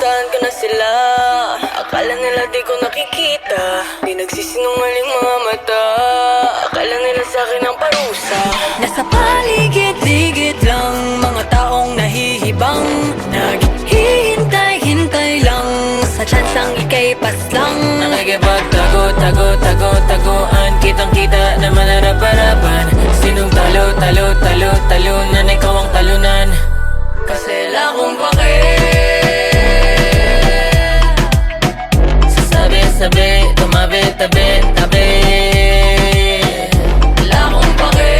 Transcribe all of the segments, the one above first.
Pinuntahan ko na sila, akala nila di ko nakikita. Di nagsisinungaling mga mata, akala nila sa'kin ang parusa. Nasa paligid-ligid lang, mga taong nahihibang, naghihintay-hintay lang sa tsansang ika'y paslang. Nakikipagtago-tago-tago-taguan, kitang-kita naman harap-harapan. Sinong talo-talo-talo-talunan, ikaw ang talunan. Kasi wala akong pake sabi, tumabi-tabi-tabi. Wala akong pake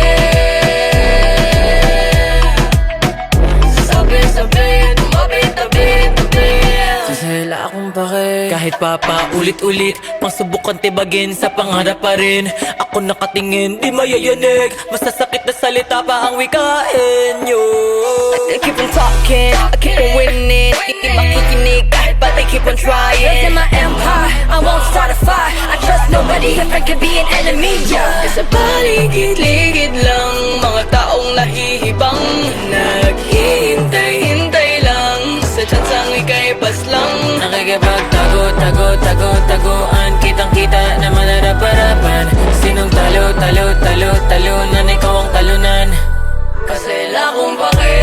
sabi, tumabi-tabi-tabi. Kasi wala akong pake. Kahit ulit-ulit pangsubukan tibagin, sa pangarap pa rin ako nakatingin, di mayayanig. Masasakit na salita pa ang wikain nyo. I keep on talking, I keep on winning. Di makikinig kahit pa they keep on trying. Building my empire, I won't start a fire. I trust nobody, if I could be an enemy, yeah. Sa paligid-ligid lang, mga taong nahihibang, naghihintay-hintay lang sa tsansang ika'y paslang. Nakikipagtago-tago-tago-taguan, kitang-kita naman harap-harapan. Sinong talo-talo-talo-talunan, ikaw ang talunan. Kasi wala akong pake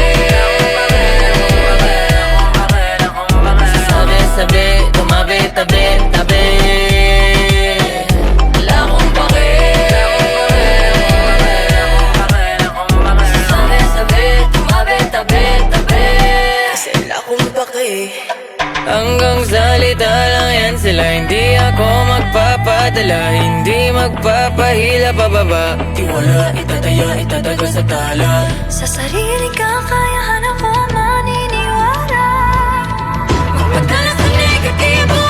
sabi, tumabi-tabi-tabi. Wala akong pake sabi, tumabi-tabi-tabi. Kasi wala akong pake. Hanggang salita lang yan sila, hindi ako magpapadala, hindi magpapahila pababa. Tiwala, itataya, itatago sa tala. Sa sarili kakayahan ako maniniwala. Magpadala sa negatibo,